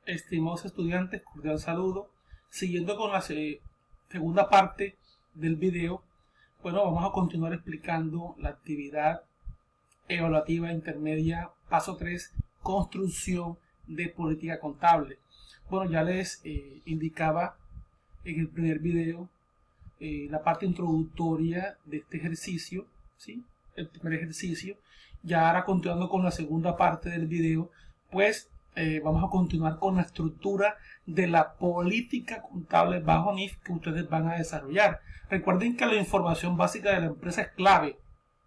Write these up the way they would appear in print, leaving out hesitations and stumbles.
Estimados estudiantes, cordial saludo. Siguiendo con la segunda parte del video, bueno, vamos a continuar explicando la actividad evaluativa intermedia, paso 3, construcción de política contable. Bueno, ya les indicaba en el primer video la parte introductoria de este ejercicio, ¿sí? El primer ejercicio. Ya ahora continuando con la segunda parte del video, pues vamos a continuar con la estructura de la política contable bajo NIF que ustedes van a desarrollar. Recuerden que la información básica de la empresa es clave.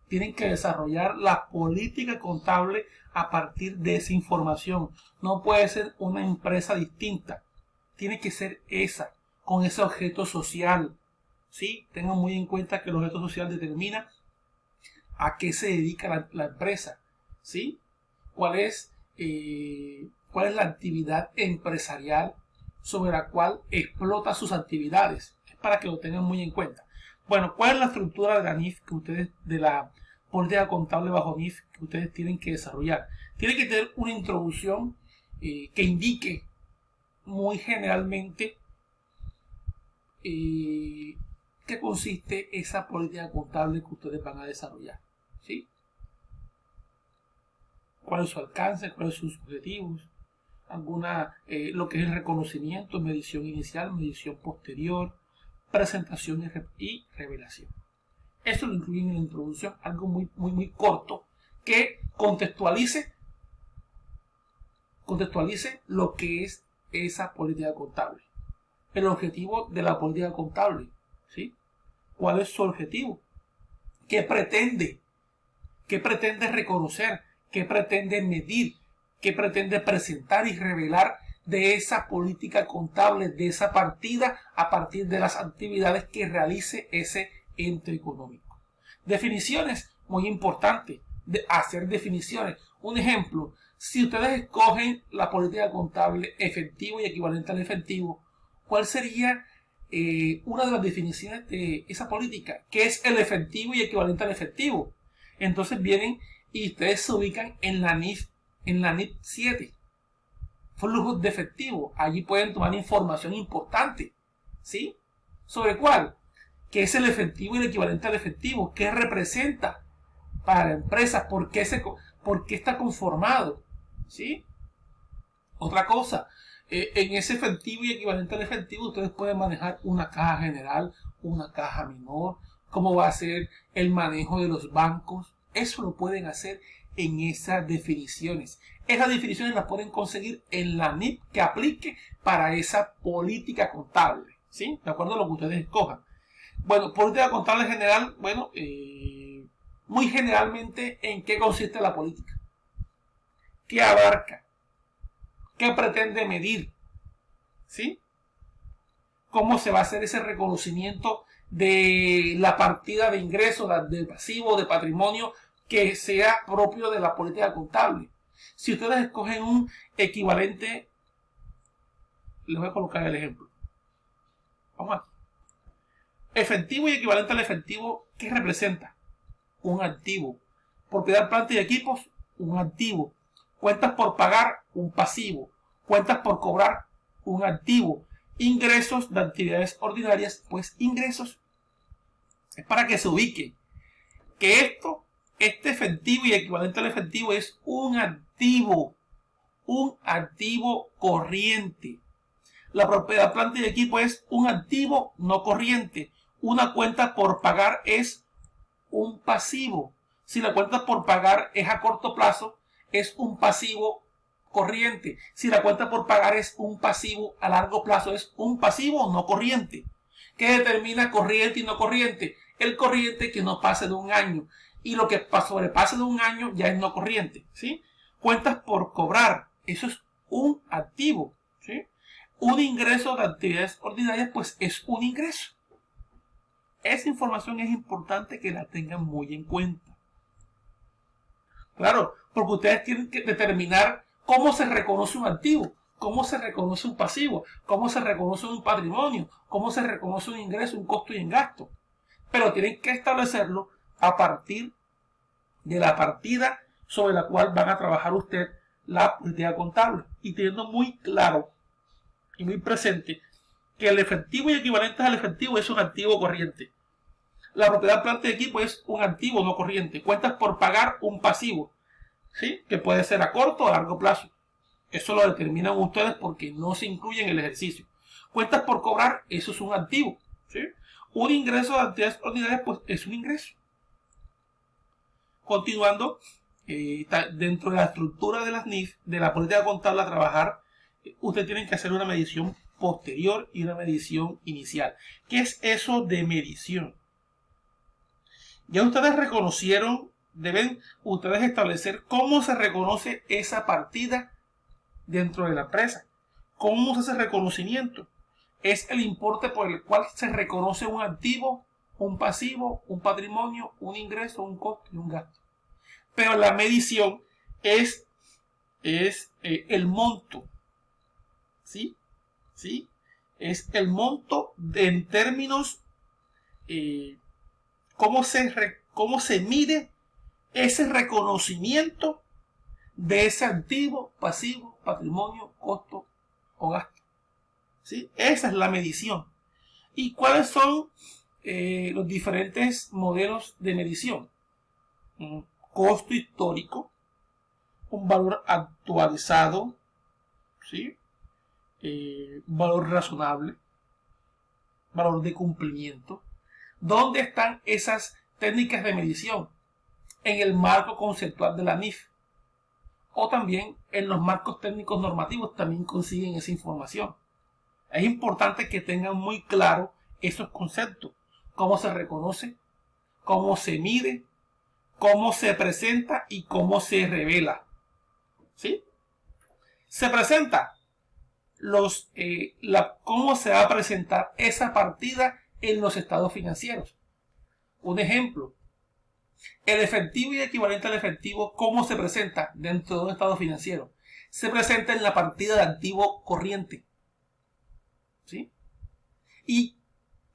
Tienen que desarrollar la política contable a partir de esa información. No puede ser una empresa distinta. Tiene que ser esa, con ese objeto social. ¿Sí? Tengan muy en cuenta que el objeto social determina a qué se dedica la empresa. ¿Sí? ¿Cuál es la actividad empresarial sobre la cual explota sus actividades? Es para que lo tengan muy en cuenta. Bueno, ¿cuál es la estructura de la NIF que ustedes, de la política contable bajo NIF que ustedes tienen que desarrollar? Tienen que tener una introducción que indique muy generalmente qué consiste esa política contable que ustedes van a desarrollar. ¿Sí? ¿Cuál es su alcance? ¿Cuáles son sus objetivos? Lo que es el reconocimiento, medición inicial, medición posterior, presentación y revelación. Eso lo incluye en la introducción, algo muy corto que contextualice lo que es esa política contable. El objetivo de la política contable, ¿sí? ¿Cuál es su objetivo? ¿Qué pretende? ¿Qué pretende reconocer? ¿Qué pretende medir? ¿Qué pretende presentar y revelar de esa política contable, de esa partida, a partir de las actividades que realice ese ente económico? Definiciones, muy importante, hacer definiciones. Un ejemplo, si ustedes escogen la política contable efectivo y equivalente al efectivo, ¿cuál sería una de las definiciones de esa política? ¿Qué es el efectivo y equivalente al efectivo? Entonces vienen y ustedes se ubican en la NIF 7. Flujos de efectivo. Allí pueden tomar información importante. ¿Sí? ¿Sobre cuál? ¿Qué es el efectivo y el equivalente al efectivo? ¿Qué representa para la empresa? ¿Por qué está conformado? ¿Sí? Otra cosa. En ese efectivo y equivalente al efectivo ustedes pueden manejar una caja general, una caja menor, cómo va a ser el manejo de los bancos. Eso lo pueden hacer en esas definiciones. Esas definiciones las pueden conseguir en la NIF que aplique para esa política contable, ¿sí? De acuerdo a lo que ustedes escojan. Bueno, política contable general, bueno, muy generalmente, ¿en qué consiste la política? ¿Qué abarca? ¿Qué pretende medir? ¿Sí? ¿Cómo se va a hacer ese reconocimiento de la partida de ingresos, de pasivo, de patrimonio que sea propio de la política contable? Si ustedes escogen un equivalente, les voy a colocar el ejemplo. Vamos aquí. Efectivo y equivalente al efectivo, ¿qué representa? Un activo. Propiedad, planta y equipos, un activo. Cuentas por pagar, un pasivo. Cuentas por cobrar, un activo. Ingresos de actividades ordinarias, pues ingresos. Es para que se ubique que este efectivo y equivalente al efectivo es un activo corriente. La propiedad, planta y equipo es un activo no corriente. Una cuenta por pagar es un pasivo. Si la cuenta por pagar es a corto plazo, es un pasivo corriente. Si la cuenta por pagar es un pasivo a largo plazo, es un pasivo no corriente. ¿Qué determina corriente y no corriente? El corriente que no pase de un año. Y lo que sobrepase de un año ya es no corriente. ¿Sí? Cuentas por cobrar. Eso es un activo. ¿Sí? Un ingreso de actividades ordinarias, pues es un ingreso. Esa información es importante que la tengan muy en cuenta. Claro, porque ustedes tienen que determinar cómo se reconoce un activo, cómo se reconoce un pasivo, cómo se reconoce un patrimonio, cómo se reconoce un ingreso, un costo y un gasto. Pero tienen que establecerlo a partir de la partida sobre la cual van a trabajar ustedes la política contable y teniendo muy claro y muy presente que el efectivo y equivalentes al efectivo es un activo corriente. La propiedad, planta y equipo es un activo no corriente. Cuentas por pagar, un pasivo, ¿sí? Que puede ser a corto o a largo plazo. Eso lo determinan ustedes porque no se incluye en el ejercicio. Cuentas por cobrar, eso es un activo, ¿sí? Un ingreso de actividades ordinarias, pues es un ingreso. Continuando, dentro de la estructura de las NIF, de la política contable a trabajar, ustedes tienen que hacer una medición posterior y una medición inicial. ¿Qué es eso de medición? Ya ustedes reconocieron, deben ustedes establecer cómo se reconoce esa partida dentro de la empresa. ¿Cómo se hace reconocimiento? Es el importe por el cual se reconoce un activo, un pasivo, un patrimonio, un ingreso, un costo y un gasto. Pero la medición es el monto, ¿sí? ¿Sí? Es el monto en términos, cómo se mide ese reconocimiento de ese activo, pasivo, patrimonio, costo o gasto. ¿Sí? Esa es la medición. ¿Y cuáles son los diferentes modelos de medición? Un costo histórico, un valor actualizado, ¿sí? Un valor razonable, valor de cumplimiento. ¿Dónde están esas técnicas de medición? En el marco conceptual de la NIF. O también en los marcos técnicos normativos también consiguen esa información. Es importante que tengan muy claro esos conceptos. Cómo se reconoce, cómo se mide, cómo se presenta y cómo se revela. ¿Sí? Se presenta cómo se va a presentar esa partida en los estados financieros. Un ejemplo, el efectivo y equivalente al efectivo, ¿cómo se presenta dentro de un estado financiero? Se presenta en la partida de activo corriente. ¿Sí? ¿Y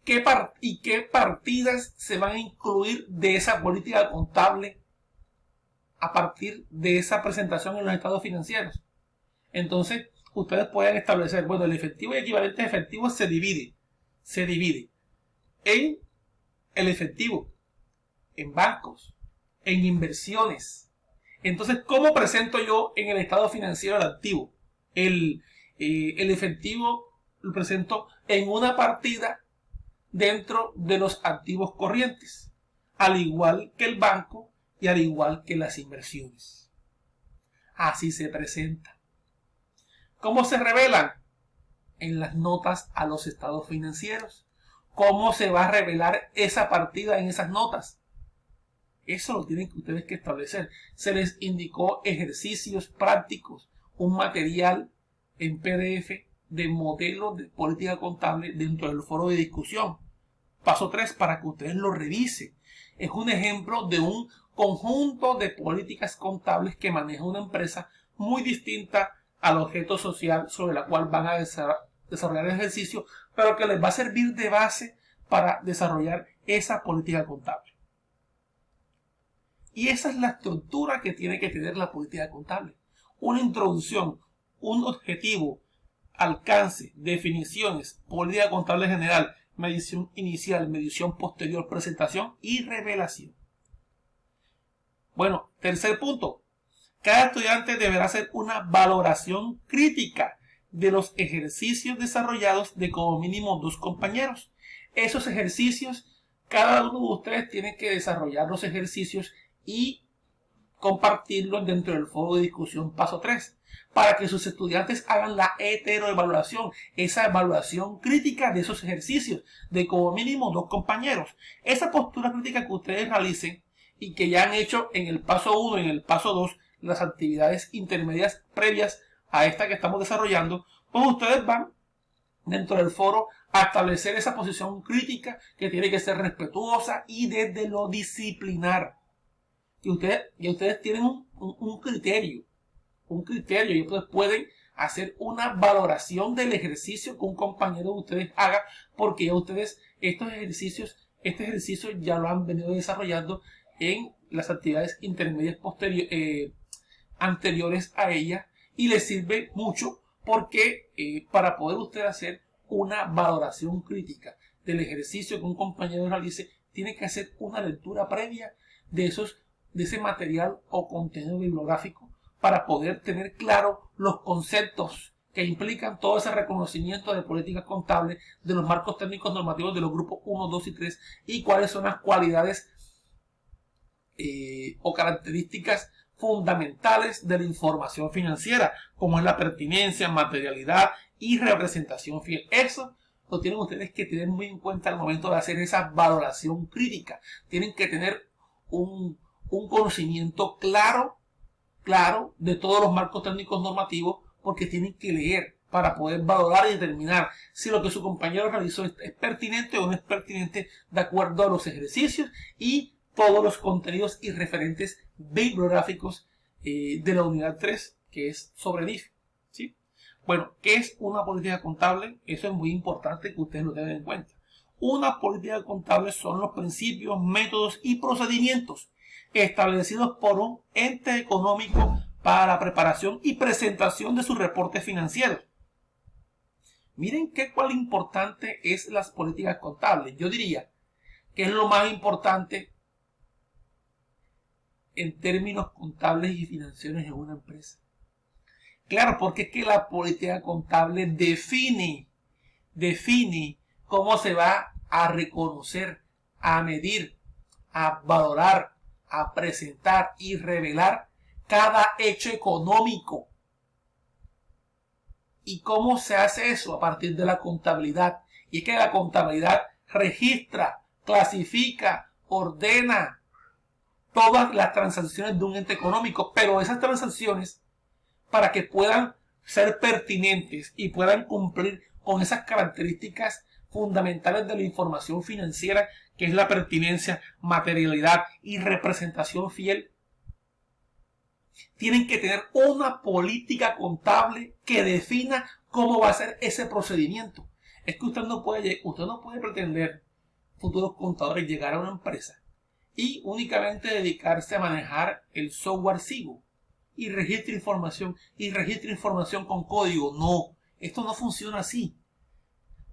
qué partidas se van a incluir de esa política contable a partir de esa presentación en los estados financieros? Entonces, ustedes pueden establecer, bueno, el efectivo y equivalente a efectivo se divide en el efectivo, en bancos, en inversiones. Entonces, ¿cómo presento yo en el estado financiero el activo? El efectivo lo presento en una partida dentro de los activos corrientes, al igual que el banco y al igual que las inversiones. Así se presenta. ¿Cómo se revelan? En las notas a los estados financieros. ¿Cómo se va a revelar esa partida en esas notas? Eso lo tienen ustedes que establecer. Se les indicó ejercicios prácticos, un material en PDF de modelo de política contable dentro del foro de discusión. Paso 3, para que ustedes lo revisen. Es un ejemplo de un conjunto de políticas contables que maneja una empresa muy distinta al objeto social sobre la cual van a desarrollar el ejercicio, pero que les va a servir de base para desarrollar esa política contable. Y esa es la estructura que tiene que tener la política contable. Una introducción, un objetivo, alcance, definiciones, política contable general, medición inicial, medición posterior, presentación y revelación. Bueno, tercer punto. Cada estudiante deberá hacer una valoración crítica de los ejercicios desarrollados de como mínimo 2 compañeros. Esos ejercicios, cada uno de ustedes tiene que desarrollar los ejercicios y compartirlos dentro del foro de discusión paso 3, para que sus estudiantes hagan la heteroevaluación, esa evaluación crítica de esos ejercicios de como mínimo 2 compañeros. Esa postura crítica que ustedes realicen y que ya han hecho en el paso 1 y en el paso 2 las actividades intermedias previas a esta que estamos desarrollando, pues ustedes van dentro del foro a establecer esa posición crítica que tiene que ser respetuosa y desde lo disciplinar. Y ustedes tienen un criterio y ustedes pueden hacer una valoración del ejercicio que un compañero de ustedes haga, porque ya ustedes este ejercicio ya lo han venido desarrollando en las actividades intermedias anteriores a ella y le sirve mucho porque para poder usted hacer una valoración crítica del ejercicio que un compañero realice, tiene que hacer una lectura previa de ese material o contenido bibliográfico para poder tener claro los conceptos que implican todo ese reconocimiento de políticas contables, de los marcos técnicos normativos de los grupos 1, 2 y 3 y cuáles son las cualidades o características fundamentales de la información financiera, como es la pertinencia, materialidad y representación fiel. Eso lo tienen ustedes que tener muy en cuenta al momento de hacer esa valoración crítica. Tienen que tener un conocimiento claro de todos los marcos técnicos normativos, porque tienen que leer para poder valorar y determinar si lo que su compañero realizó es pertinente o no es pertinente de acuerdo a los ejercicios y todos los contenidos y referentes bibliográficos de la unidad 3, que es sobre DIF. ¿Sí? Bueno, ¿qué es una política contable? Eso es muy importante que ustedes lo tengan en cuenta. Una política contable son los principios, métodos y procedimientos establecidos por un ente económico para la preparación y presentación de sus reportes financieros. Miren cuál importante es las políticas contables. Yo diría que es lo más importante en términos contables y financieros en una empresa. Claro, porque es que la política contable define cómo se va a reconocer, a medir, a valorar, a presentar y revelar cada hecho económico. ¿Y cómo se hace eso? A partir de la contabilidad. Y es que la contabilidad registra, clasifica, ordena todas las transacciones de un ente económico, pero esas transacciones, para que puedan ser pertinentes y puedan cumplir con esas características fundamentales de la información financiera, que es la pertinencia, materialidad y representación fiel, tienen que tener una política contable que defina cómo va a ser ese procedimiento. Es que usted no puede pretender, futuros contadores, llegar a una empresa y únicamente dedicarse a manejar el software SIGO y registra información con código. No, esto no funciona así.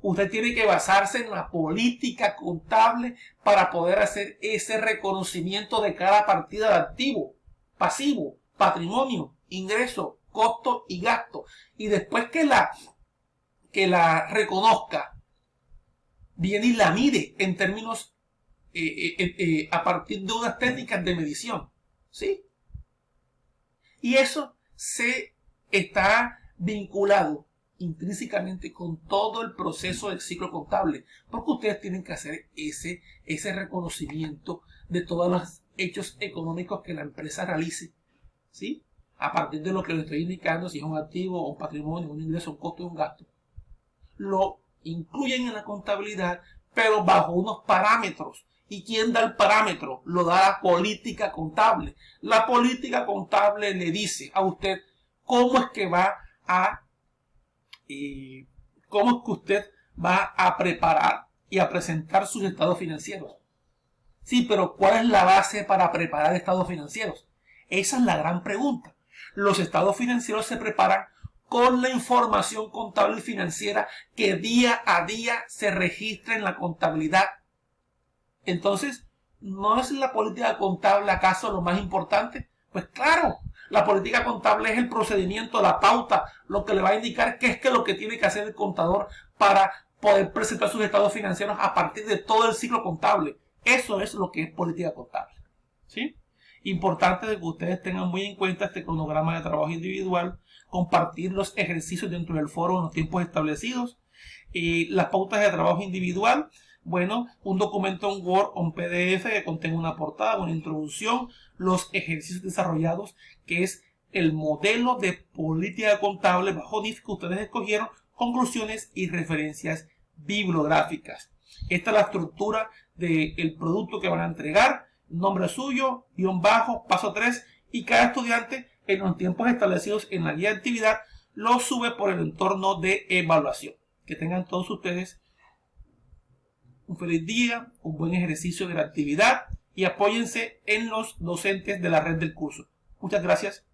Usted tiene que basarse en la política contable para poder hacer ese reconocimiento de cada partida de activo, pasivo, patrimonio, ingreso, costo y gasto. Y después que la reconozca, viene y la mide en términos a partir de unas técnicas de medición. ¿Sí? Y eso se está vinculado intrínsecamente con todo el proceso del ciclo contable, porque ustedes tienen que hacer ese reconocimiento de todos los hechos económicos que la empresa realice, ¿sí? A partir de lo que les estoy indicando, si es un activo, un patrimonio, un ingreso, un costo y un gasto, lo incluyen en la contabilidad, pero bajo unos parámetros. ¿Y quién da el parámetro? Lo da la política contable. La política contable le dice a usted cómo es que usted va a preparar y a presentar sus estados financieros. Sí, pero ¿cuál es la base para preparar estados financieros? Esa es la gran pregunta. Los estados financieros se preparan con la información contable y financiera que día a día se registra en la contabilidad. Entonces, ¿no es la política contable acaso lo más importante? Pues claro, la política contable es el procedimiento, la pauta, lo que le va a indicar qué es lo que tiene que hacer el contador para poder presentar sus estados financieros a partir de todo el ciclo contable. Eso es lo que es política contable. ¿Sí? Importante de que ustedes tengan muy en cuenta este cronograma de trabajo individual, compartir los ejercicios dentro del foro en los tiempos establecidos, las pautas de trabajo individual. Bueno, un documento en Word o en PDF que contenga una portada, una introducción, los ejercicios desarrollados, que es el modelo de política contable bajo DIF que ustedes escogieron, conclusiones y referencias bibliográficas. Esta es la estructura del producto que van a entregar, nombre suyo, guión bajo, paso 3, y cada estudiante en los tiempos establecidos en la guía de actividad lo sube por el entorno de evaluación. Que tengan todos ustedes un feliz día, un buen ejercicio de la actividad y apóyense en los docentes de la red del curso. Muchas gracias.